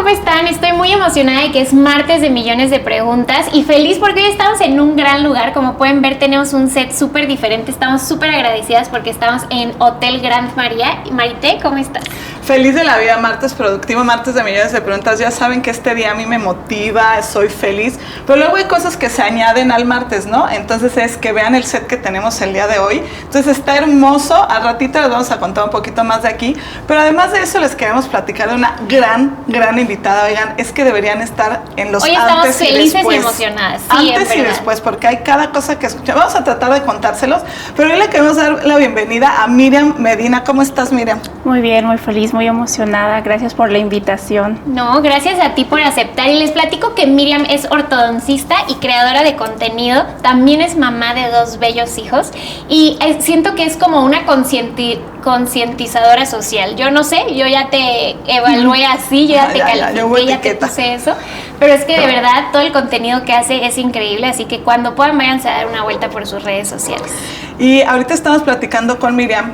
¿cómo están? Estoy muy emocionada de que es martes de millones de preguntas y feliz porque hoy estamos en un gran lugar. Como pueden ver, tenemos un set súper diferente. Estamos súper agradecidas porque estamos en Hotel Grand María. Marité, ¿cómo estás? Feliz de la vida, martes productivo, martes de millones de preguntas. Ya saben que este día a mí me motiva, soy feliz, pero luego hay cosas que se añaden al martes, ¿no? Entonces es que vean el set que tenemos el día de hoy. Entonces está hermoso, al ratito les vamos a contar un poquito más de aquí, pero además de eso les queremos platicar de una gran invitada. Oigan, es que deberían estar en los hoy antes y después. Hoy estamos felices y emocionadas. Sí, antes y después, porque hay cada cosa que escuchar. Vamos a tratar de contárselos, pero hoy le queremos dar la bienvenida a Miriam Medina. ¿Cómo estás, Miriam? Muy bien, muy feliz, muy emocionada. Gracias por la invitación. No, gracias a ti por aceptar. Y les platico que Miriam es ortodoncista y creadora de contenido. También es mamá de 2 bellos hijos. Y siento que es como una concientizadora social. Yo no sé, yo ya te evalué así, yo ya te califiqué, ya te puse eso. Pero es que de verdad todo el contenido que hace es increíble. Así que cuando puedan, váyanse a dar una vuelta por sus redes sociales. Y ahorita estamos platicando con Miriam.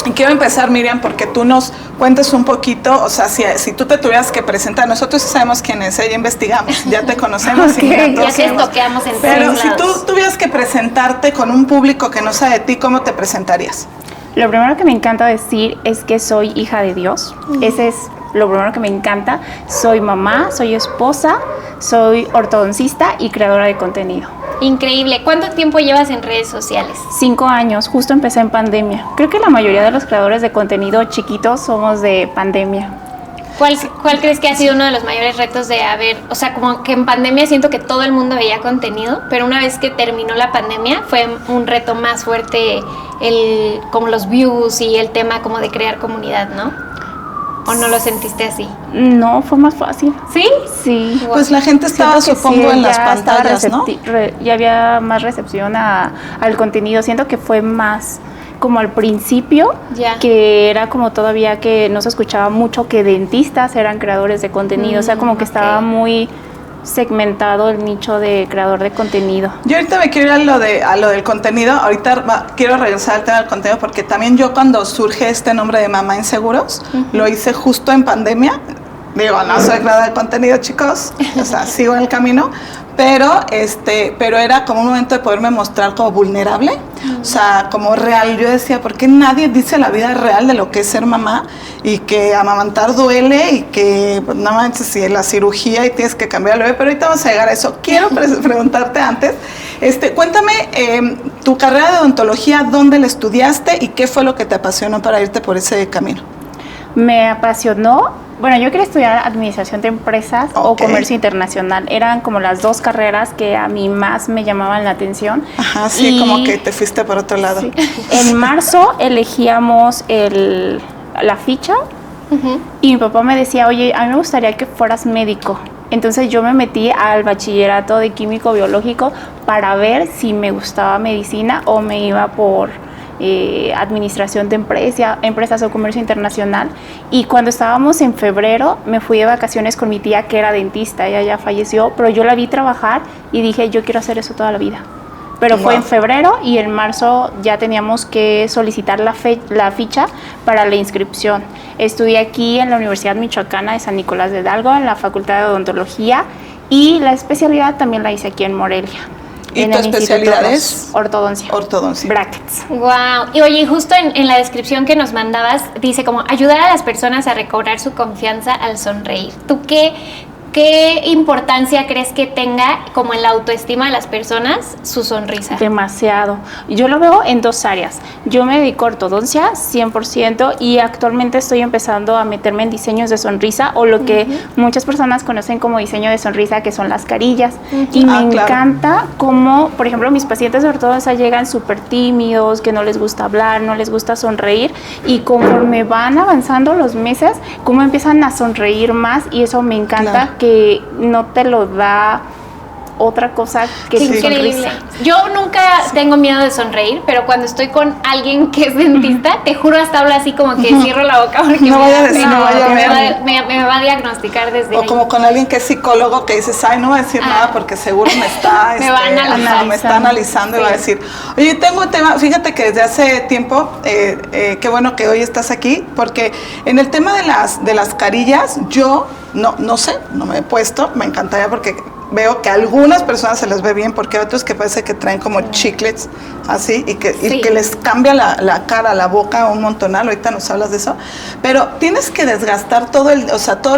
Y quiero empezar, Miriam, porque tú nos cuentes un poquito, o sea, si tú te tuvieras que presentar, nosotros sabemos quién es, ya investigamos, ya te conocemos. Okay. Y ya te estoqueamos en todos Pero lados. si tú tuvieras que presentarte con un público que no sabe de ti, ¿cómo te presentarías? Lo primero que me encanta decir es que soy hija de Dios. Ese es lo primero que me encanta. Soy mamá, soy esposa, soy ortodoncista y creadora de contenido. Increíble. ¿Cuánto tiempo llevas en redes sociales? 5 años, justo empecé en pandemia. Creo que la mayoría de los creadores de contenido chiquitos somos de pandemia. ¿Cuál crees que ha sido uno de los mayores retos de haber, o sea, como que en pandemia siento que todo el mundo veía contenido, pero una vez que terminó la pandemia fue un reto más fuerte como los views y el tema como de crear comunidad, ¿no? ¿O no lo sentiste así? No, fue más fácil. ¿Sí? Sí. Pues la gente estaba, supongo, en las pantallas, ¿no? Ya había más recepción al contenido. Siento que fue más como al principio, que era como todavía que no se escuchaba mucho que dentistas eran creadores de contenido. O sea, como que estaba muy segmentado el nicho de creador de contenido. Yo ahorita me quiero ir a lo del contenido. Ahorita quiero regresar al tema del contenido porque también yo cuando surge este nombre de Mamá en Seguros, lo hice justo en pandemia. Digo, no soy creadora de contenido, chicos, o sea, sigo en el camino, pero era como un momento de poderme mostrar como vulnerable, o sea, como real. Yo decía, ¿por qué nadie dice la vida real de lo que es ser mamá? Y que amamantar duele y que, pues, nada más si la cirugía y tienes que cambiar al bebé, pero ahorita vamos a llegar a eso. Quiero preguntarte antes, cuéntame tu carrera de odontología, ¿dónde la estudiaste y qué fue lo que te apasionó para irte por ese camino? Me apasionó. Bueno, yo quería estudiar administración de empresas o comercio internacional. Eran como las 2 carreras que a mí más me llamaban la atención. Ajá, sí, como que te fuiste por otro lado. Sí. En marzo elegíamos la ficha y mi papá me decía, oye, a mí me gustaría que fueras médico. Entonces yo me metí al bachillerato de químico biológico para ver si me gustaba medicina o me iba por administración de empresas o comercio internacional. Y cuando estábamos en febrero me fui de vacaciones con mi tía que era dentista. Ella ya falleció, pero yo la vi trabajar y dije, yo quiero hacer eso toda la vida. Pero fue en febrero y en marzo ya teníamos que solicitar la ficha para la inscripción. Estudié aquí en la Universidad Michoacana de San Nicolás de Hidalgo en la Facultad de Odontología y la especialidad también la hice aquí en Morelia. ¿Y tu especialidad es? Ortodoncia. Ortodoncia. Brackets. Wow. Y oye, justo en la descripción que nos mandabas, dice como ayudar a las personas a recobrar su confianza al sonreír. ¿Tú qué importancia crees que tenga como en la autoestima de las personas su sonrisa? Demasiado. Yo lo veo en 2 áreas. Yo me dedico a ortodoncia 100% y actualmente estoy empezando a meterme en diseños de sonrisa o lo que muchas personas conocen como diseño de sonrisa, que son las carillas. Y me encanta cómo, por ejemplo, mis pacientes de ortodoncia llegan súper tímidos, que no les gusta hablar, no les gusta sonreír, y conforme van avanzando los meses, cómo empiezan a sonreír más, y eso me encanta, que no te lo da otra cosa que Qué tu increíble. sonrisa. Yo nunca tengo miedo de sonreír, pero cuando estoy con alguien que es dentista, te juro hasta hablo así como que cierro la boca porque No me vaya a da decir, pena, no vaya a me ver. me va a diagnosticar desde O ahí. como con alguien que es psicólogo que dices, ay, no voy a decir nada porque seguro me está, Me va a analizar. me está analizando y va a decir, oye, tengo un tema, fíjate que desde hace tiempo, qué bueno que hoy estás aquí, porque en el tema de las carillas, yo no sé, no me he puesto, me encantaría porque veo que a algunas personas se les ve bien, porque hay otros que parece que traen como chiclets así y que les cambia la cara, la boca un montonal. Ahorita nos hablas de eso, pero tienes que desgastar todos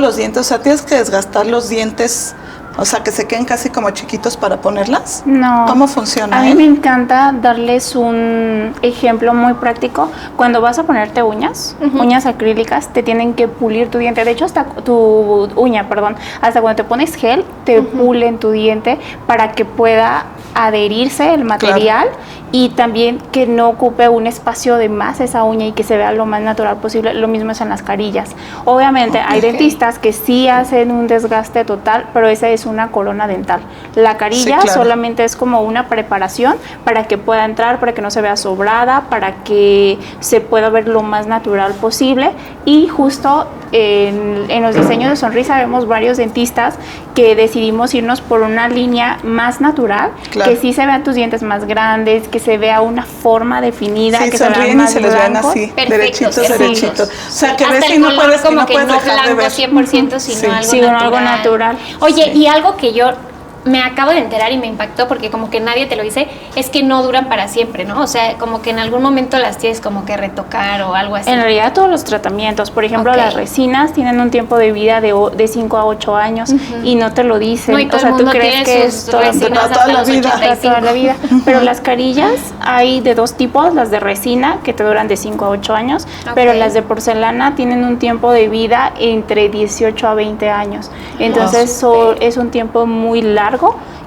los dientes, o sea, tienes que desgastar los dientes, o sea, que se queden casi como chiquitos para ponerlas. No. ¿Cómo funciona? A mí me encanta darles un ejemplo muy práctico. Cuando vas a ponerte uñas, uñas acrílicas, te tienen que pulir tu diente. De hecho, hasta hasta cuando te pones gel, te pulen tu diente para que pueda adherirse el material y también que no ocupe un espacio de más esa uña y que se vea lo más natural posible. Lo mismo es en las carillas. Obviamente hay dentistas que sí hacen un desgaste total, pero esa es una corona dental. La carilla solamente es como una preparación para que pueda entrar, para que no se vea sobrada, para que se pueda ver lo más natural posible. Y justo en los diseños de sonrisa vemos varios dentistas que decidimos irnos por una línea más natural, que sí se vean tus dientes más grandes, que se vea una forma definida, que se vean más y se les vean así, derechitos. O sea, que ves y no puedes dejar de ver. 100%, sino algo natural. Oye, y algo que yo me acabo de enterar y me impactó porque como que nadie te lo dice, es que no duran para siempre, ¿no? O sea, como que en algún momento las tienes como que retocar o algo así. En realidad todos los tratamientos, por ejemplo, las resinas tienen un tiempo de vida de 5 a 8 años y no te lo dicen. No, y todo o sea, el mundo tú crees que es toda la vida. Pero las carillas hay de dos tipos, las de resina que te duran de 5 a 8 años, pero las de porcelana tienen un tiempo de vida entre 18 a 20 años. Entonces es un tiempo muy largo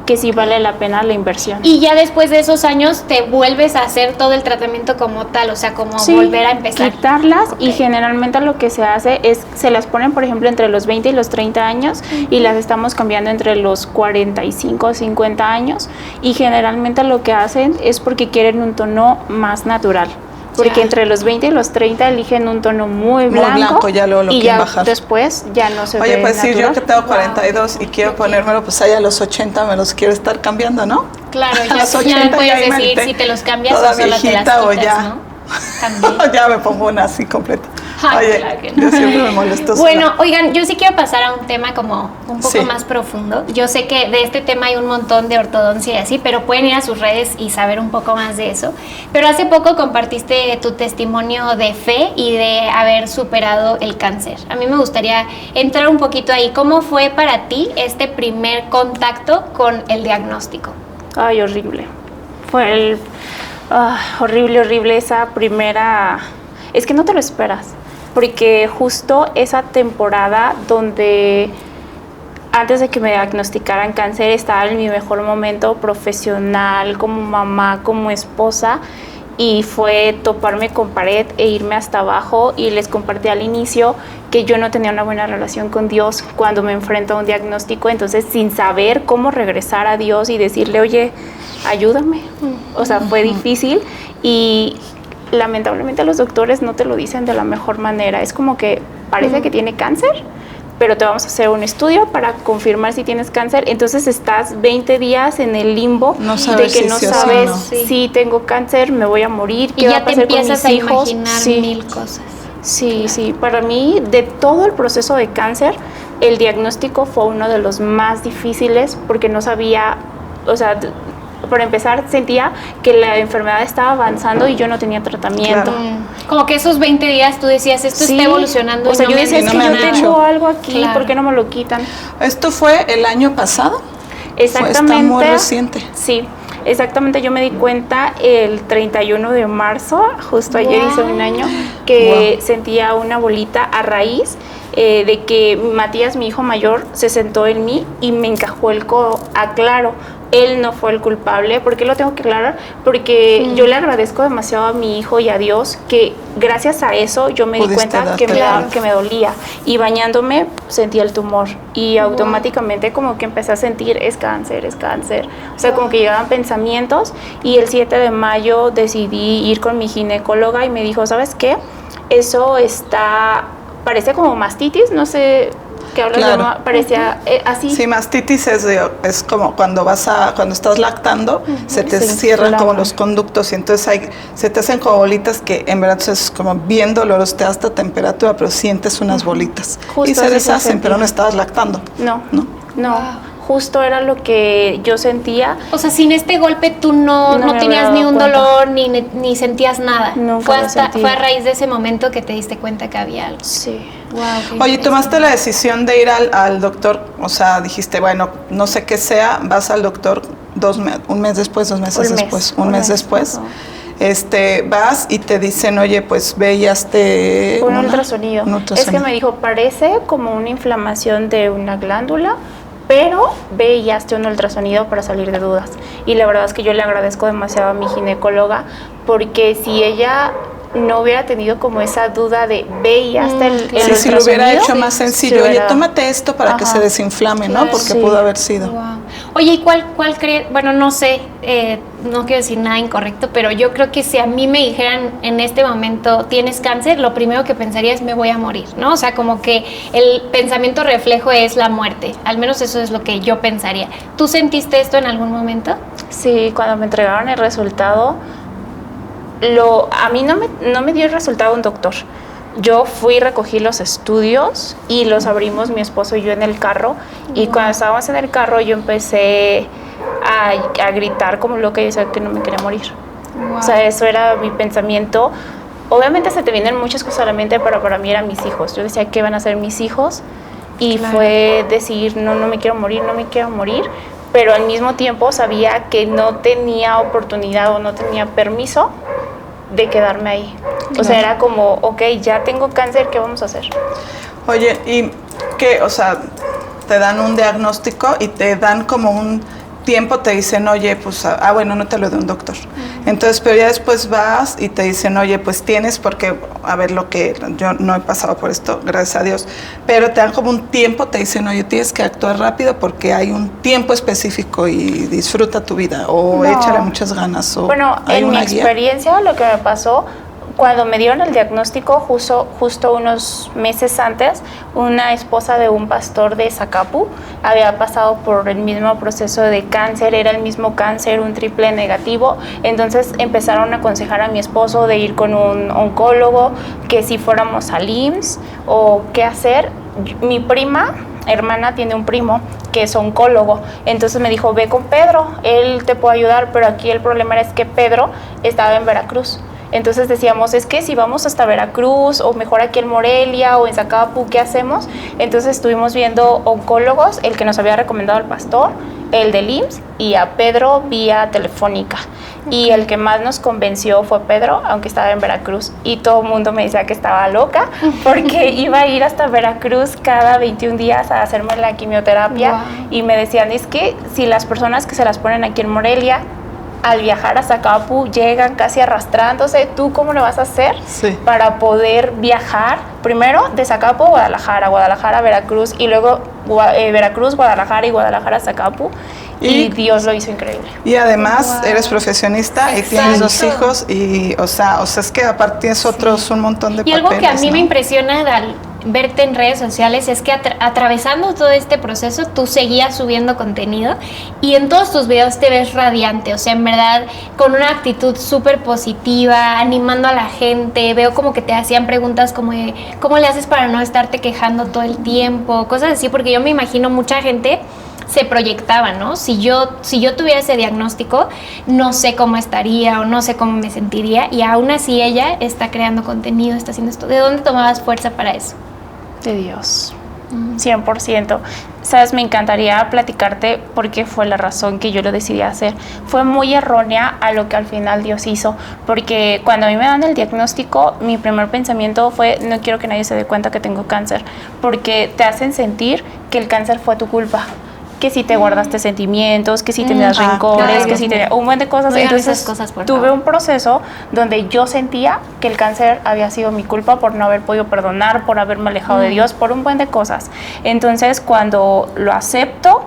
que sí vale la pena la inversión. Y ya después de esos años te vuelves a hacer todo el tratamiento como tal, o sea, como volver a empezar. Quitarlas y generalmente lo que se hace es, se las ponen por ejemplo entre los 20 y los 30 años y las estamos cambiando entre los 45 o 50 años y generalmente lo que hacen es porque quieren un tono más natural. Porque entre los 20 y los 30 eligen un tono muy blanco ya lo y ya bajar. Después ya no se ve. Oye, pues natural. sí, yo que tengo 42 y quiero ponérmelo, pues ahí a los 80 me los quiero estar cambiando, ¿no? Claro, ya me puedes decir si te los cambias toda o solo te las viejita quitas, o ya. ¿no? También. Ya me pongo una así completa. Ay, oye, claro que no. yo siempre me molesto. Bueno, oigan, yo sí quiero pasar a un tema como un poco más profundo. Yo sé que de este tema hay un montón de ortodoncia y así, pero pueden ir a sus redes y saber un poco más de eso. Pero hace poco compartiste tu testimonio de fe y de haber superado el cáncer. A mí me gustaría entrar un poquito ahí. ¿Cómo fue para ti este primer contacto con el diagnóstico? Ay, horrible. Fue horrible esa primera. Es que no te lo esperas, porque justo esa temporada donde antes de que me diagnosticaran cáncer estaba en mi mejor momento profesional, como mamá, como esposa, y fue toparme con pared e irme hasta abajo. Y les compartí al inicio que yo no tenía una buena relación con Dios cuando me enfrento a un diagnóstico, entonces sin saber cómo regresar a Dios y decirle, oye, ayúdame. O sea, fue difícil y lamentablemente los doctores no te lo dicen de la mejor manera. Es como que parece que tiene cáncer, pero te vamos a hacer un estudio para confirmar si tienes cáncer. Entonces estás 20 días en el limbo de que no sabes si tengo cáncer, me voy a morir, qué va a pasar con mis hijos. Y ya te empiezas a imaginar mil cosas. Sí, para mí de todo el proceso de cáncer, el diagnóstico fue uno de los más difíciles porque no sabía, o sea, por empezar sentía que la enfermedad estaba avanzando y yo no tenía tratamiento. Como que esos 20 días tú decías, esto está evolucionando. O sea, yo decía, es que yo tengo algo aquí, Claro. ¿por qué no me lo quitan? ¿Esto fue el año pasado? Exactamente. Está muy reciente. Sí, exactamente. Yo me di cuenta el 31 de marzo, justo ayer hice un año, que sentía una bolita a raíz de que Matías, mi hijo mayor, se sentó en mí y me encajó el codo. Aclaro, él no fue el culpable. ¿Por qué lo tengo que aclarar? Porque yo le agradezco demasiado a mi hijo y a Dios que gracias a eso yo me di cuenta que me dolía. Y bañándome sentí el tumor y automáticamente como que empecé a sentir es cáncer. O sea, como que llegaban pensamientos y el 7 de mayo decidí ir con mi ginecóloga y me dijo, ¿sabes qué? Eso parece como mastitis, no sé... que hablas de parecía así. Sí, mastitis es como cuando estás lactando, se te cierran como los conductos y entonces se te hacen como bolitas que en verdad es como bien doloroso, te da hasta temperatura, pero sientes unas bolitas. Justo y se deshacen, pero no estabas lactando. No. Justo era lo que yo sentía. O sea, sin este golpe tú no tenías ni un dolor, ni sentías nada. Fue a raíz de ese momento que te diste cuenta que había algo. Sí. Wow, oye, ¿tomaste la decisión de ir al doctor? O sea, dijiste, bueno, no sé qué sea, vas al doctor un mes después, 2 meses después. Un mes después. Vas y te dicen, oye, pues ve y hazte un ultrasonido. Es que me dijo, parece como una inflamación de una glándula, pero ve y hazte un ultrasonido para salir de dudas. Y la verdad es que yo le agradezco demasiado a mi ginecóloga, porque si ella no hubiera tenido como esa duda de ve y hazte el ultrasonido. Si lo hubiera hecho más sencillo, oye, tómate esto para que se desinflame, ¿no? Porque pudo haber sido. Wow. Oye, ¿y cuál crees? Bueno, no sé, no quiero decir nada incorrecto, pero yo creo que si a mí me dijeran en este momento tienes cáncer, lo primero que pensaría es me voy a morir, ¿no? O sea, como que el pensamiento reflejo es la muerte, al menos eso es lo que yo pensaría. ¿Tú sentiste esto en algún momento? Sí, cuando me entregaron el resultado, a mí no me dio el resultado un doctor. Yo fui, recogí los estudios y los abrimos mi esposo y yo en el carro. Y cuando estábamos en el carro yo empecé a gritar como loca y decía que no me quería morir. O sea, eso era mi pensamiento. Obviamente se te vienen muchas cosas a la mente, pero para mí eran mis hijos. Yo decía, ¿qué van a hacer mis hijos? Y fue decir, no me quiero morir. Pero al mismo tiempo sabía que no tenía oportunidad o no tenía permiso de quedarme ahí. O sea, era como, ok, ya tengo cáncer, ¿qué vamos a hacer? Oye, ¿y qué? O sea, te dan un diagnóstico y te dan como un tiempo, te dicen, oye, pues, bueno, no te lo da un doctor. Entonces, pero ya después vas y te dicen, oye, pues tienes, porque, a ver, yo no he pasado por esto, gracias a Dios, pero te dan como un tiempo, te dicen, oye, tienes que actuar rápido porque hay un tiempo específico y disfruta tu vida, o échale muchas ganas, o bueno, en mi experiencia, lo que me pasó, cuando me dieron el diagnóstico, justo unos meses antes, una esposa de un pastor de Zacapu había pasado por el mismo proceso de cáncer, era el mismo cáncer, un triple negativo. Entonces empezaron a aconsejar a mi esposo de ir con un oncólogo, que si fuéramos al IMSS o qué hacer. Mi prima, hermana, tiene un primo que es oncólogo, entonces me dijo, ve con Pedro, él te puede ayudar, pero aquí el problema es que Pedro estaba en Veracruz. Entonces decíamos, es que si vamos hasta Veracruz o mejor aquí en Morelia o en Zacapu, ¿qué hacemos? Entonces estuvimos viendo oncólogos, el que nos había recomendado el pastor, el del IMSS y a Pedro vía telefónica. Y el que más nos convenció fue Pedro, aunque estaba en Veracruz. Y todo el mundo me decía que estaba loca porque iba a ir hasta Veracruz cada 21 días a hacerme la quimioterapia. Wow. Y me decían, es que si las personas que se las ponen aquí en Morelia, al viajar a Zacapu llegan casi arrastrándose, ¿tú cómo lo vas a hacer para poder viajar primero de Zacapu a Guadalajara, Veracruz y luego Veracruz, Guadalajara y Guadalajara, Zacapu? Y Dios lo hizo increíble. Y además eres profesionista y tienes 2 hijos y, o sea, es que aparte tienes un montón de papeles. Y algo que a mí me impresiona al verte en redes sociales es que atravesando todo este proceso tú seguías subiendo contenido y en todos tus videos te ves radiante, o sea, en verdad con una actitud súper positiva, animando a la gente. Veo como que te hacían preguntas como de ¿cómo le haces para no estarte quejando todo el tiempo? Cosas así, porque yo me imagino mucha gente se proyectaba, ¿no? Si yo tuviera ese diagnóstico, no sé cómo estaría o no sé cómo me sentiría, y aún así ella está creando contenido, está haciendo esto. ¿De dónde tomabas fuerza para eso? De Dios, 100%. Sabes, me encantaría platicarte porque fue la razón que yo lo decidí hacer. Fue muy errónea a lo que al final Dios hizo, porque cuando a mí me dan el diagnóstico, mi primer pensamiento fue, no quiero que nadie se dé cuenta que tengo cáncer, porque te hacen sentir que el cáncer fue tu culpa. que si te guardaste sentimientos, que si tenías rencores, claro, que si tenías un buen de cosas. No digas Entonces esas cosas, por tuve favor. un proceso donde yo sentía que el cáncer había sido mi culpa por no haber podido perdonar, por haberme alejado de Dios, por un buen de cosas. Entonces cuando lo acepto,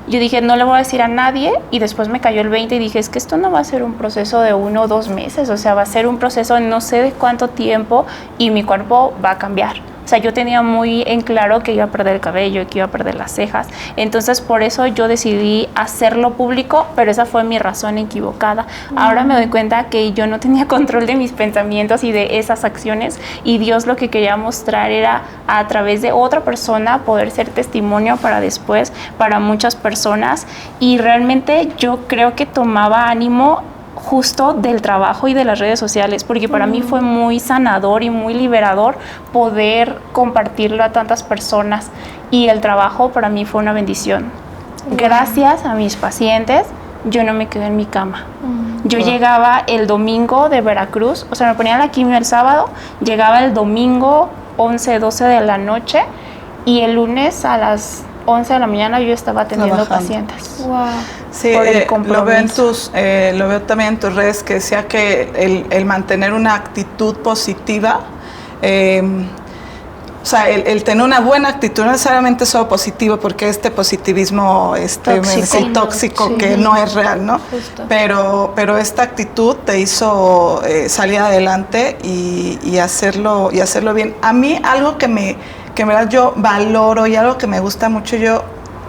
yo dije, no le voy a decir a nadie, y después me cayó el 20 y dije, es que esto no va a ser un proceso de 1 o 2 meses, o sea, va a ser un proceso de no sé de cuánto tiempo y mi cuerpo va a cambiar. O sea, yo tenía muy en claro que iba a perder el cabello, que iba a perder las cejas. Entonces, por eso yo decidí hacerlo público, pero esa fue mi razón equivocada. Ahora me doy cuenta que yo no tenía control de mis pensamientos y de esas acciones, y Dios lo que quería mostrar era a través de otra persona poder ser testimonio para después, para muchas personas. Y realmente yo creo que tomaba ánimo justo del trabajo y de las redes sociales, porque para mí fue muy sanador y muy liberador poder compartirlo a tantas personas, y el trabajo para mí fue una bendición. Gracias a mis pacientes, yo no me quedé en mi cama. Yo llegaba el domingo de Veracruz, o sea, me ponían la quimio el sábado, llegaba el domingo 11, 12 de la noche, y el lunes a las 11 de la mañana yo estaba atendiendo pacientes. Wow. Sí, lo veo también en tus redes, que decía que el mantener una actitud positiva, o sea, el tener una buena actitud, no necesariamente solo positivo, porque este positivismo tóxico que no es real, ¿no? Justo. Pero esta actitud te hizo salir adelante y hacerlo bien. A mí algo que en verdad yo valoro y algo que me gusta mucho, yo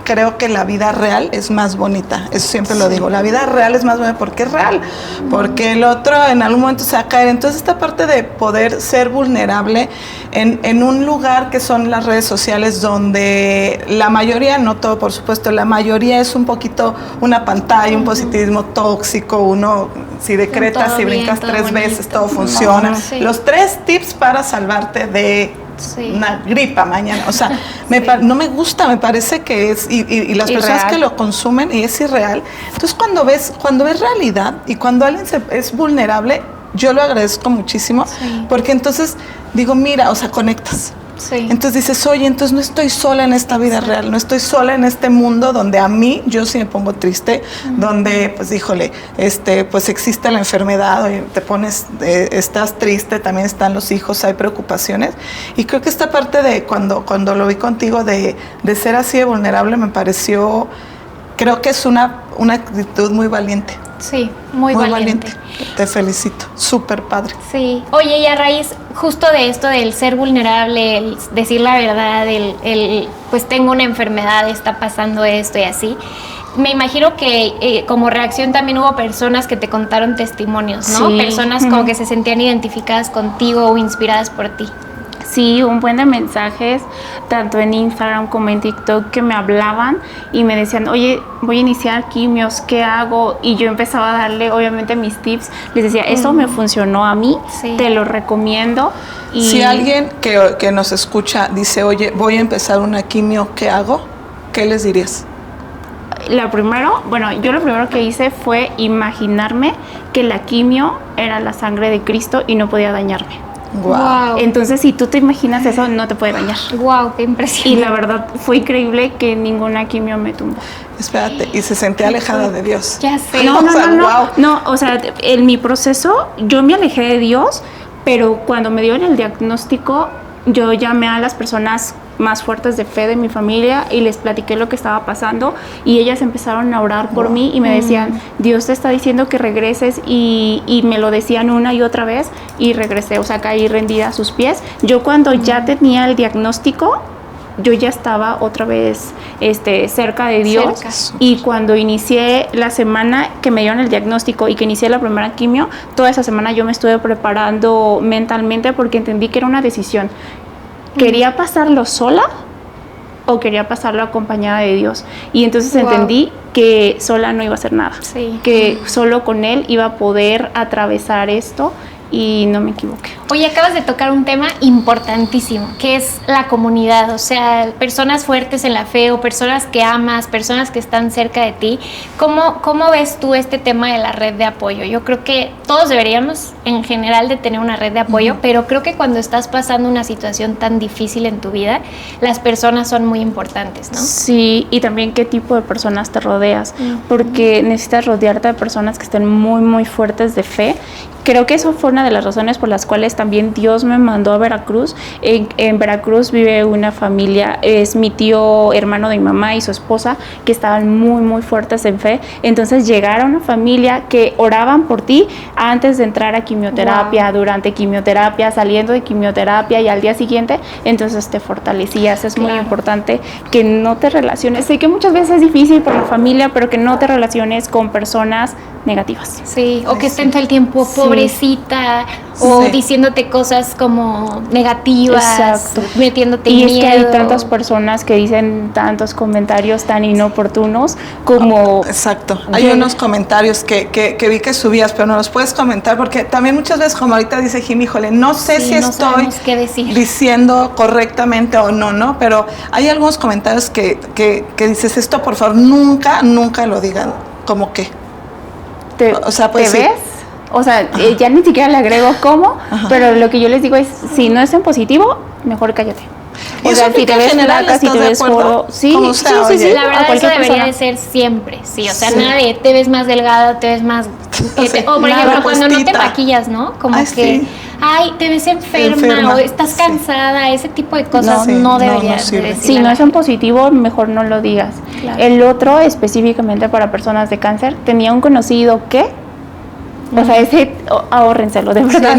creo que la vida real es más bonita, eso siempre lo digo, la vida real es más bonita porque es real, porque el otro en algún momento se va a caer. Entonces esta parte de poder ser vulnerable en un lugar que son las redes sociales, donde la mayoría, no todo por supuesto, la mayoría es un poquito una pantalla, un positivismo tóxico, uno si decretas, si brincas 3 veces, todo funciona. Sí. Los 3 tips para salvarte de una gripa mañana, o sea, no me gusta, me parece que es, y las personas que lo consumen, y es irreal. Entonces cuando ves realidad y cuando alguien es vulnerable, yo lo agradezco muchísimo, porque entonces digo, mira, o sea, conectas. Sí. Entonces dices, oye, entonces no estoy sola en esta vida real, no estoy sola en este mundo donde a mí, yo sí me pongo triste, donde, pues, híjole, pues existe la enfermedad, oye, te pones, estás triste, también están los hijos, hay preocupaciones. Y creo que esta parte de cuando lo vi contigo, de ser así de vulnerable, me pareció, creo que es una actitud muy valiente. Sí, muy valiente. Te felicito, súper padre. Sí. Oye, y a raíz justo de esto del ser vulnerable, el decir la verdad, pues tengo una enfermedad, está pasando esto y así, me imagino que como reacción también hubo personas que te contaron testimonios, ¿no? Sí. Personas como que se sentían identificadas contigo o inspiradas por ti. Sí, un buen de mensajes, tanto en Instagram como en TikTok, que me hablaban y me decían, oye, voy a iniciar quimios, ¿qué hago? Y yo empezaba a darle, obviamente, mis tips. Les decía, esto me funcionó a mí, te lo recomiendo. Y si alguien que nos escucha dice, oye, voy a empezar una quimio, ¿qué hago? ¿Qué les dirías? yo lo primero que hice fue imaginarme que la quimio era la sangre de Cristo y no podía dañarme. Wow. Entonces, si tú te imaginas eso, no te puede dañar. Wow, qué impresionante. Y la verdad fue increíble que ninguna quimio me tumbó. Espérate, y se sentía alejada de Dios. Ya sé. No, o sea, en mi proceso yo me alejé de Dios, pero cuando me dieron el diagnóstico, yo llamé a las personas más fuertes de fe de mi familia y les platiqué lo que estaba pasando, y ellas empezaron a orar por mí y me decían, Dios te está diciendo que regreses, y me lo decían una y otra vez, y regresé, o sea, caí rendida a sus pies. Yo cuando ya tenía el diagnóstico, yo ya estaba otra vez cerca de Dios. Y cuando inicié la semana que me dieron el diagnóstico y que inicié la primera quimio, toda esa semana yo me estuve preparando mentalmente, porque entendí que era una decisión. ¿Quería pasarlo sola o quería pasarlo acompañada de Dios? Y entonces entendí que sola no iba a hacer nada, que solo con Él iba a poder atravesar esto, y no me equivoqué. Oye, acabas de tocar un tema importantísimo, que es la comunidad, o sea, personas fuertes en la fe o personas que amas, personas que están cerca de ti. ¿Cómo ves tú este tema de la red de apoyo? Yo creo que todos deberíamos, en general, de tener una red de apoyo, pero creo que cuando estás pasando una situación tan difícil en tu vida, las personas son muy importantes, ¿no? Sí, y también qué tipo de personas te rodeas, porque necesitas rodearte de personas que estén muy, muy fuertes de fe. Creo que eso fue una de las razones por las cuales también Dios me mandó a Veracruz. En Veracruz vive una familia, es mi tío hermano de mi mamá y su esposa, que estaban muy, muy fuertes en fe. Entonces llegar a una familia que oraban por ti antes de entrar a quimioterapia, durante quimioterapia, saliendo de quimioterapia y al día siguiente, entonces te fortalecías. Es muy importante que no te relaciones. Sé que muchas veces es difícil por la familia, pero que no te relaciones con personas negativas. Sí, o que estén todo el tiempo pobrecita, o diciéndote cosas como negativas, metiéndote y miedo. Es que hay tantas personas que dicen tantos comentarios tan inoportunos como... Exacto, hay unos comentarios que vi que subías, pero no los puedes comentar porque también muchas veces, como ahorita dice Jimmy, híjole, no sé si estoy diciendo correctamente o no, pero hay algunos comentarios que dices, esto por favor nunca lo digan, como que... O sea, pues, ¿te ves? O sea, ya ni siquiera le agrego cómo, pero lo que yo les digo es, si no es en positivo, mejor cállate. O sea, si te ves flaca, si te ves gordo, sí. La verdad eso debería de ser siempre, sí. O sea, nada de te ves más delgada, te ves más... o por ejemplo, cuando no te maquillas, ¿no? Como que... Ay, te ves enferma o estás cansada, ese tipo de cosas no deberías decir. Si no es en positivo, mejor no lo digas. Claro. El otro, específicamente para personas de cáncer, tenía un conocido que, o sea, ese, ahórrenselo, de verdad.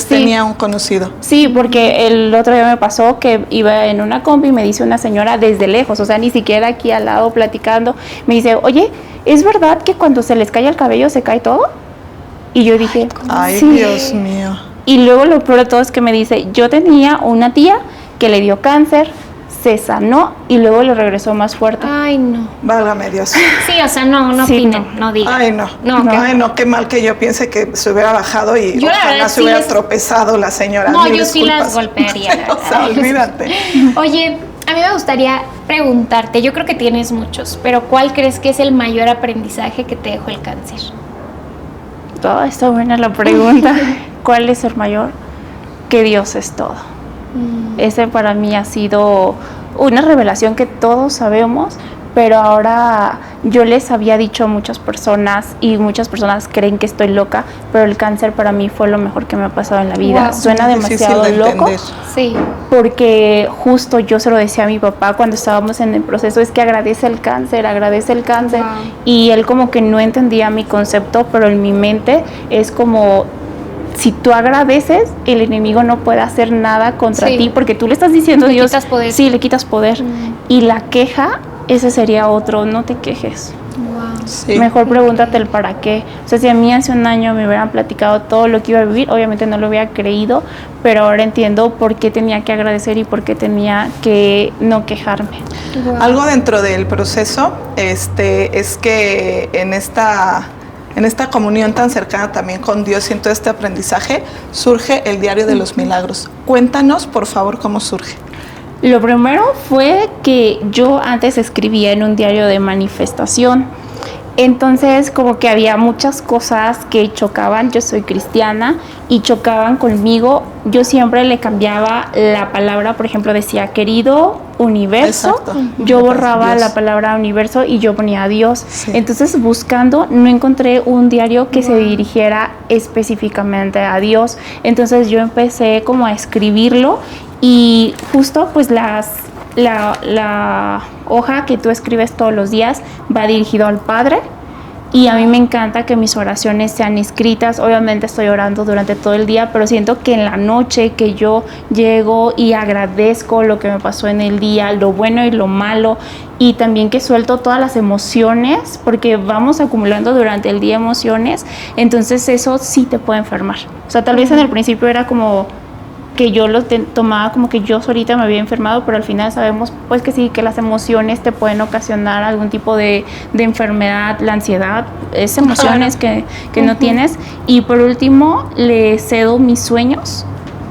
Tenía un conocido. Sí, porque el otro día me pasó que iba en una combi y me dice una señora desde lejos, o sea, ni siquiera aquí al lado platicando, me dice, oye, ¿es verdad que cuando se les cae el cabello se cae todo? Y yo dije, ay, Dios mío. Y luego lo peor de todo es que me dice, yo tenía una tía que le dio cáncer, se sanó y luego le regresó más fuerte. Ay, no. Válgame Dios. Sí, o sea, no opinen, no digan. Ay, no. Ay, no, qué mal que yo piense que se hubiera bajado y ojalá se hubiera tropezado la señora. No, yo sí las golpearía. O sea, olvídate. Oye, a mí me gustaría preguntarte, yo creo que tienes muchos, pero ¿cuál crees que es el mayor aprendizaje que te dejó el cáncer? Toda está buena la pregunta. ¿Cuál es el mayor? Que Dios es todo. Ese para mí ha sido una revelación que todos sabemos, pero ahora yo les había dicho a muchas personas y muchas personas creen que estoy loca, pero el cáncer para mí fue lo mejor que me ha pasado en la vida. Wow, suena demasiado loco, sí, porque justo yo se lo decía a mi papá cuando estábamos en el proceso, es que agradece el cáncer, wow. Y él como que no entendía mi concepto, pero en mi mente es como... Si tú agradeces, el enemigo no puede hacer nada contra ti, porque tú le estás diciendo a Dios, le quitas poder. Y la queja, ese sería otro, no te quejes. Wow. Sí. Mejor pregúntate el para qué. O sea, si a mí hace un año me hubieran platicado todo lo que iba a vivir, obviamente no lo hubiera creído, pero ahora entiendo por qué tenía que agradecer y por qué tenía que no quejarme. Wow. Algo dentro del proceso es que en esta comunión tan cercana también con Dios y en todo este aprendizaje, surge el Diario de los Milagros. Cuéntanos, por favor, cómo surge. Lo primero fue que yo antes escribía en un diario de manifestación. Entonces, como que había muchas cosas que chocaban. Yo soy cristiana y chocaban conmigo. Yo siempre le cambiaba la palabra, por ejemplo, decía querido universo. Exacto. Yo borraba la palabra universo y yo ponía Dios. Sí. Entonces, buscando, no encontré un diario que se dirigiera específicamente a Dios. Entonces, yo empecé como a escribirlo y justo pues la hoja que tú escribes todos los días va dirigido al Padre. Y a mí me encanta que mis oraciones sean escritas. Obviamente estoy orando durante todo el día, pero siento que en la noche que yo llego y agradezco lo que me pasó en el día, lo bueno y lo malo, y también que suelto todas las emociones, porque vamos acumulando durante el día emociones, entonces eso sí te puede enfermar. O sea, tal vez en el principio era como que yo lo tomaba como que yo solita me había enfermado, pero al final sabemos pues que sí, que las emociones te pueden ocasionar algún tipo de enfermedad, la ansiedad, es emociones que no tienes. Y por último, le cedo mis sueños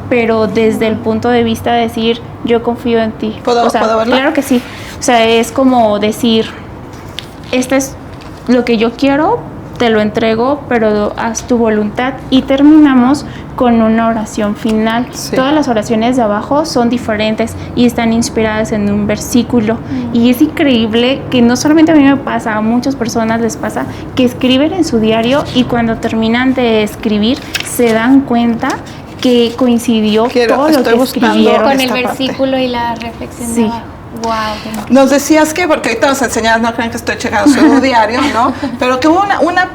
pero desde el punto de vista de decir, yo confío en ti. ¿Puedo verla? Claro que sí. O sea, es como decir, este es lo que yo quiero, te lo entrego, pero haz tu voluntad. Y terminamos con una oración final. Sí. Todas las oraciones de abajo son diferentes y están inspiradas en un versículo. Y es increíble que no solamente a mí me pasa, a muchas personas les pasa, que escriben en su diario y cuando terminan de escribir se dan cuenta que coincidió todo lo que escribieron. Con el esta versículo y la reflexión. Sí. Wow. Nos decías que, porque ahorita nos enseñas, no crean que estoy checando su diario, ¿no? Pero que hubo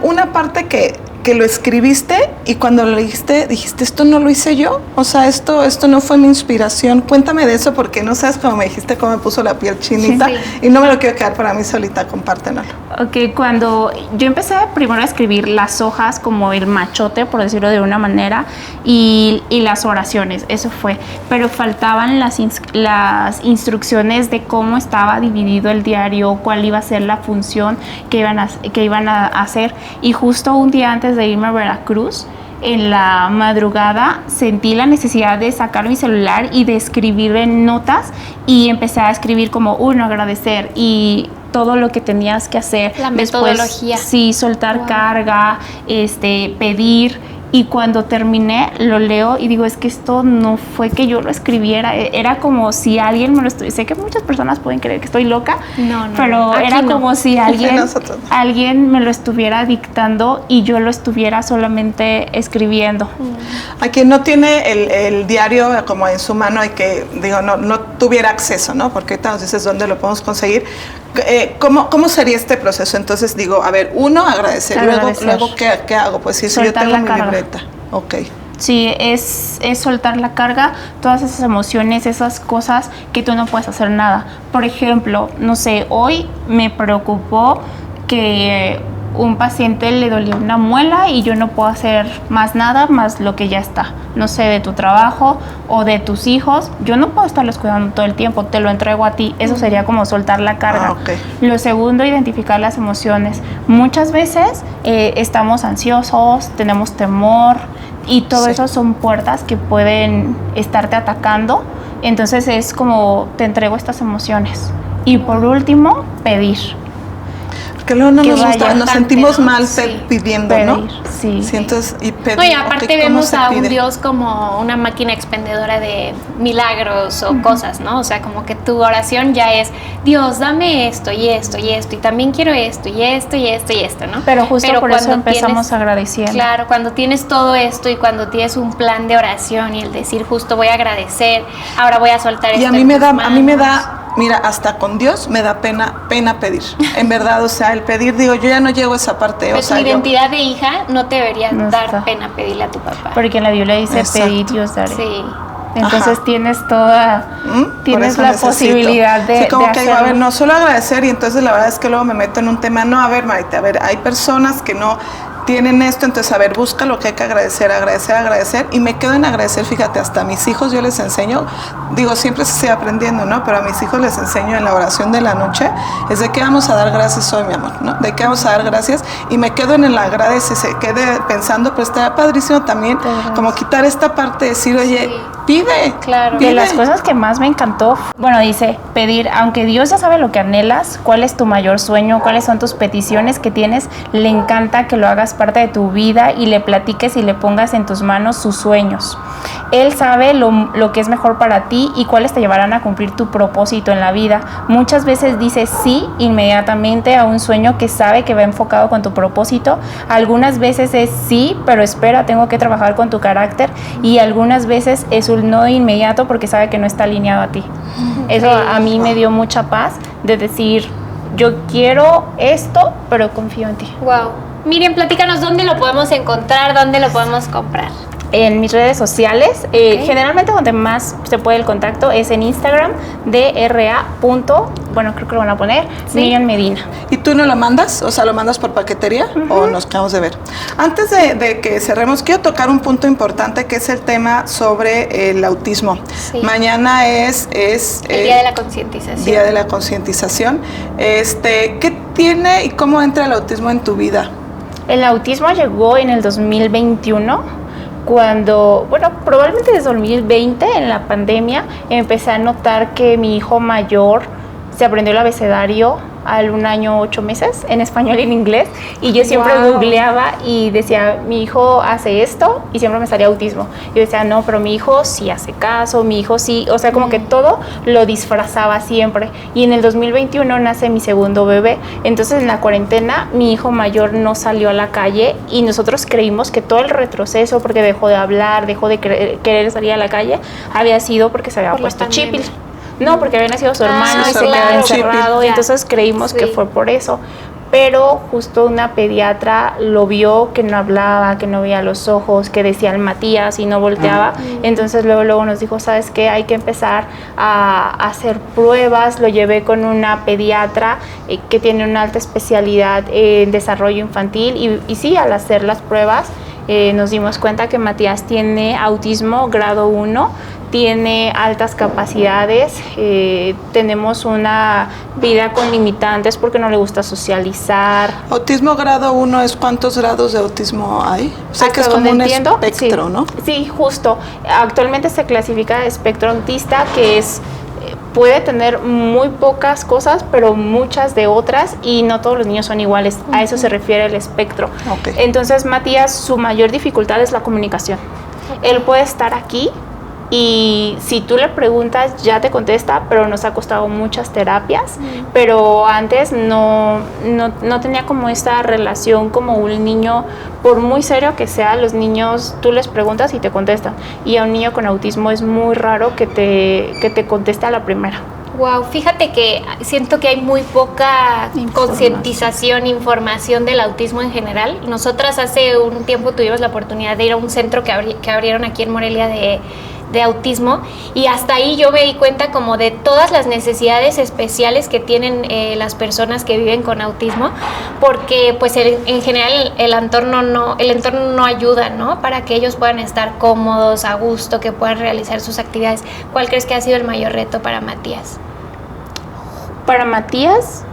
una parte que lo escribiste y cuando lo leíste dijiste, esto no lo hice yo, o sea, esto no fue mi inspiración. Cuéntame de eso porque no sabes cómo me dijiste, cómo me puso la piel chinita, Sí. y no me lo quiero quedar para mí solita, compártenlo. Ok, cuando yo empecé primero a escribir las hojas como el machote, por decirlo de una manera, y las oraciones, eso fue, pero faltaban las instrucciones de cómo estaba dividido el diario, cuál iba a ser la función que iban a hacer, y justo un día antes de irme a Veracruz, en la madrugada sentí la necesidad de sacar mi celular y de escribir en notas, y empecé a escribir como agradecer y todo lo que tenías que hacer. La metodología. Sí, soltar Wow. carga, pedir. Y cuando terminé, lo leo y digo, es que esto no fue que yo lo escribiera, era como si alguien me lo estuviera... Sé que muchas personas pueden creer que estoy loca, No, pero aquí era no. como si Nosotros no. alguien me lo estuviera dictando y yo lo estuviera solamente escribiendo. A quien no tiene el diario como en su mano, hay que, digo, no tuviera acceso, ¿no? Porque ahorita nos dices dónde lo podemos conseguir. ¿Cómo sería este proceso? Entonces digo, a ver, agradecer. Agradecer. Luego ¿qué hago? Pues si yo Soltar tengo la mi carga. libreta. Ok. Sí, es soltar la carga, todas esas emociones, esas cosas que tú no puedes hacer nada. Por ejemplo, no sé, hoy me preocupó que un paciente le dolió una muela y yo no puedo hacer más nada más lo que ya está. No sé, de tu trabajo o de tus hijos, yo no puedo estarlos cuidando todo el tiempo, te lo entrego a ti. Eso sería como soltar la carga. Ok. Lo segundo, identificar las emociones. Muchas veces estamos ansiosos, tenemos temor y todo Sí. eso son puertas que pueden estarte atacando. Entonces es como te entrego estas emociones. Y por último, pedir. Porque luego no Que nos vaya gusta, nos bastante, sentimos ¿no? mal Sí. pidiendo, Pedir, ¿no? sí. Sí, entonces, y pedir. No, y aparte ok, ¿cómo vemos se a un pide? Dios como una máquina expendedora de milagros o cosas, ¿no? O sea, como que tu oración ya es, Dios, dame esto y esto y esto, y también quiero esto y esto y esto y esto, ¿no? Pero justo por eso cuando empezamos tienes- agradeciendo. Claro, cuando tienes todo esto y cuando tienes un plan de oración y el decir justo voy a agradecer, ahora voy a soltar Y esto a mí en me tus da, manos. mira, hasta con Dios me da pena pedir. En verdad, o sea, el pedir, digo, yo ya no llego a esa parte, Pero o sea, tu identidad de hija no te debería No dar está. pena pedirle a tu papá. Porque en la Biblia dice Exacto. pedir y os daré. Sí. Entonces Ajá. tienes toda, Por tienes eso la necesito. posibilidad de, sí, como de que digo, a ver, hacerlo. no solo agradecer, y entonces la verdad es que luego me meto en un tema, no, a ver, Marita, a ver, hay personas que no tienen esto, entonces a ver, busca lo que hay que agradecer, y me quedo en agradecer, fíjate, hasta a mis hijos yo les enseño, digo, siempre se sigue aprendiendo, ¿no? Pero a mis hijos les enseño en la oración de la noche, es de qué vamos a dar gracias hoy, mi amor, ¿no? De qué vamos a dar gracias, y me quedo en el agradecer, se quede pensando, pero está padrísimo también, como quitar esta parte de decir, oye, Sí. pide, Claro. De pide. las cosas que más me encantó, bueno, dice, pedir, aunque Dios ya sabe lo que anhelas, cuál es tu mayor sueño, cuáles son tus peticiones que tienes, le encanta que lo hagas parte de tu vida y le platiques y le pongas en tus manos sus sueños. Él sabe lo que es mejor para ti y cuáles te llevarán a cumplir tu propósito en la vida. Muchas veces dices sí inmediatamente a un sueño que sabe que va enfocado con tu propósito. Algunas veces es sí, pero espera, tengo que trabajar con tu carácter. Y algunas veces es un no inmediato porque sabe que no está alineado a ti. Eso a mí me dio mucha paz de decir, yo quiero esto, pero confío en ti. Wow. Miriam, platícanos dónde lo podemos encontrar, dónde lo podemos comprar. En mis redes sociales, generalmente donde más se puede el contacto es en Instagram, DRA. Bueno, creo que lo van a poner, Sí. Miriam Medina. ¿Y tú no lo mandas? O sea, ¿lo mandas por paquetería o nos quedamos de ver? Antes de que cerremos, quiero tocar un punto importante que es el tema sobre el autismo. Sí. Mañana es El día de la concientización. Día de la concientización. ¿Qué tiene y cómo entra el autismo en tu vida? El autismo llegó en el 2021 cuando, bueno, probablemente desde 2020, en la pandemia, empecé a notar que mi hijo mayor se aprendió el abecedario al 1 año 8 meses, en español y en inglés, y yo siempre googleaba y decía, mi hijo hace esto, y siempre me salía autismo. Yo decía, no, pero mi hijo sí hace caso, mi hijo sí, o sea, como que todo lo disfrazaba siempre. Y en el 2021 nace mi segundo bebé, entonces en la cuarentena mi hijo mayor no salió a la calle y nosotros creímos que todo el retroceso, porque dejó de hablar, dejó de querer salir a la calle, había sido porque se había puesto chip. No, porque había nacido su hermano y se quedó encerrado, y entonces creímos que fue por eso. Pero justo una pediatra lo vio que no hablaba, que no veía los ojos, que decía el Matías y no volteaba. Entonces luego nos dijo, ¿sabes qué? Hay que empezar a hacer pruebas. Lo llevé con una pediatra que tiene una alta especialidad en desarrollo infantil y sí, al hacer las pruebas nos dimos cuenta que Matías tiene autismo grado 1, tiene altas capacidades, tenemos una vida con limitantes porque no le gusta socializar. Autismo grado 1 es ¿cuántos grados de autismo hay? O sea, que es como un espectro, sí, ¿no? Sí, justo. Actualmente se clasifica de espectro autista, que es puede tener muy pocas cosas, pero muchas de otras, y no todos los niños son iguales. A eso se refiere el espectro. Entonces, Matías, su mayor dificultad es la comunicación. Él puede estar aquí y si tú le preguntas ya te contesta, pero nos ha costado muchas terapias, pero antes no tenía como esta relación como un niño, por muy serio que sea, los niños tú les preguntas y te contestan, y a un niño con autismo es muy raro que te conteste a la primera. Wow, fíjate que siento que hay muy poca concientización, información del autismo en general. Nosotras hace un tiempo tuvimos la oportunidad de ir a un centro que abrieron aquí en Morelia de autismo, y hasta ahí yo me di cuenta como de todas las necesidades especiales que tienen las personas que viven con autismo, porque pues en general el entorno no ayuda, ¿no? Para que ellos puedan estar cómodos, a gusto, que puedan realizar sus actividades. ¿Cuál crees que ha sido el mayor reto para Matías? Para Matías,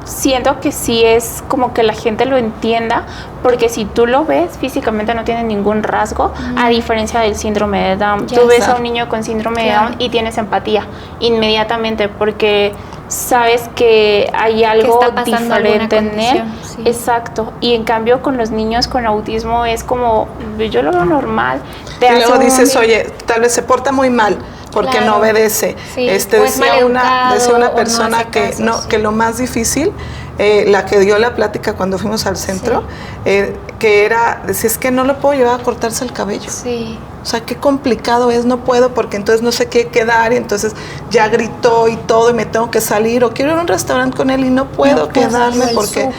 siento que sí es como que la gente lo entienda, porque si tú lo ves, físicamente no tiene ningún rasgo, a diferencia del síndrome de Down. Tú ves a un niño con síndrome de Down y tienes empatía inmediatamente, porque sabes que hay algo diferente en él. Sí. Exacto. Y en cambio con los niños con autismo es como, yo lo veo normal. Y luego dices, oye, tal vez se porta muy mal porque no obedece. Sí. Decía una persona que lo más difícil, la que dio la plática cuando fuimos al centro, que era, decía, es que no lo puedo llevar a cortarse el cabello. Sí. O sea, qué complicado es, no puedo porque entonces no sé qué quedar, y entonces ya gritó y todo y me tengo que salir, o quiero ir a un restaurante con él y no puedo quedarme porque...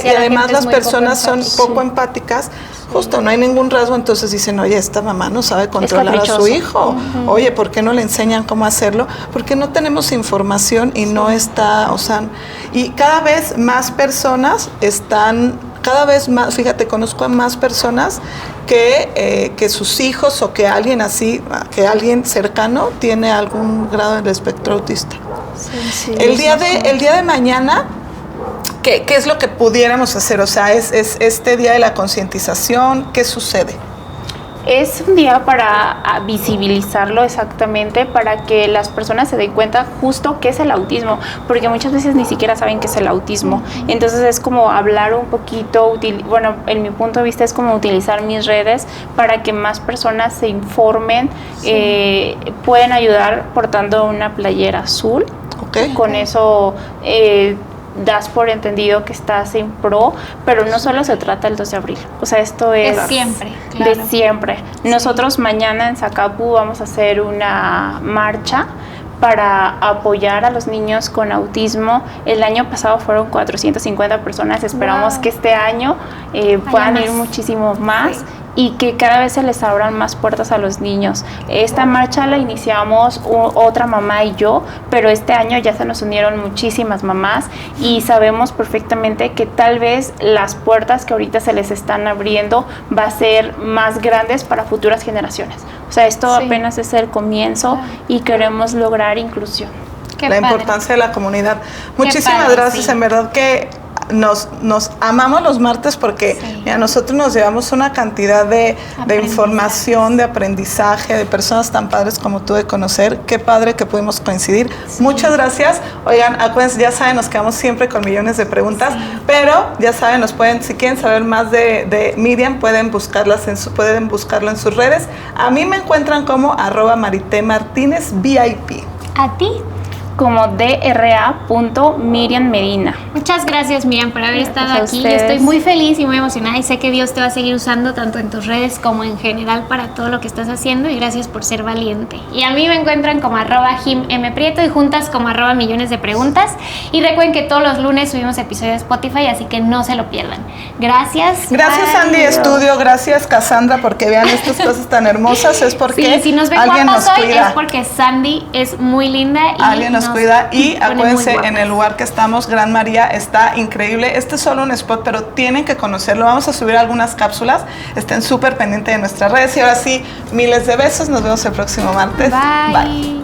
y además las personas son poco empáticas, justo no hay ningún rasgo, entonces dicen, oye, esta mamá no sabe controlar a su hijo, oye, ¿por qué no le enseñan cómo hacerlo? Porque no tenemos información y no está, o sea, y cada vez más personas están... Cada vez más, fíjate, conozco a más personas que sus hijos o que alguien así, que alguien cercano tiene algún grado del espectro autista. Sí, el día de mañana, ¿qué es lo que pudiéramos hacer? O sea, es este día de la concientización, ¿qué sucede? Es un día para visibilizarlo exactamente, para que las personas se den cuenta justo qué es el autismo, porque muchas veces ni siquiera saben qué es el autismo. Entonces es como hablar un poquito, bueno, en mi punto de vista es como utilizar mis redes para que más personas se informen. Pueden ayudar portando una playera azul. Con eso das por entendido que estás en pro, pero no solo se trata el 2 de abril, o sea, esto es siempre, de siempre. Nosotros mañana en Zacapu vamos a hacer una marcha para apoyar a los niños con autismo. El año pasado fueron 450 personas, esperamos que este año puedan ir muchísimo más. Y que cada vez se les abran más puertas a los niños. Esta marcha la iniciamos otra mamá y yo, pero este año ya se nos unieron muchísimas mamás y sabemos perfectamente que tal vez las puertas que ahorita se les están abriendo va a ser más grandes para futuras generaciones. O sea, esto apenas es el comienzo y queremos lograr inclusión. La importancia de la comunidad. Muchísimas gracias, en verdad que nos amamos los martes porque a nosotros nos llevamos una cantidad de información, de aprendizaje, de personas tan padres como tú de conocer. Qué padre que pudimos coincidir. Muchas gracias. Oigan, acuérdense, ya saben, nos quedamos siempre con millones de preguntas, pero ya saben, nos pueden, si quieren saber más de Miriam, pueden buscarlo en sus redes. A mí me encuentran como @maritemartinezvip. ¿A ti? Como dra.miriammedina. Muchas gracias, Miriam, por haber estado Gracias a aquí. Yo ustedes. estoy muy feliz y muy emocionada y sé que Dios te va a seguir usando tanto en tus redes como en general para todo lo que estás haciendo, y gracias por ser valiente. Y a mí me encuentran como @jimprieto y juntas como @millones de preguntas. Y recuerden que todos los lunes subimos episodios de Spotify, así que no se lo pierdan. Gracias. Gracias, Bye. Andy Estudio. Gracias, Cassandra, porque vean estas cosas tan hermosas. Es porque Sí, si nos ven alguien guapas nos hoy cuida. es porque Sandy es muy linda y Alguien nos cuida. Y pone muy acuérdense, guapas. en el lugar que estamos, Gran María, está increíble. Este es solo un spot, pero tienen que conocerlo. Vamos a subir algunas cápsulas. Estén súper pendientes de nuestras redes. Y ahora sí, miles de besos. Nos vemos el próximo martes. Bye.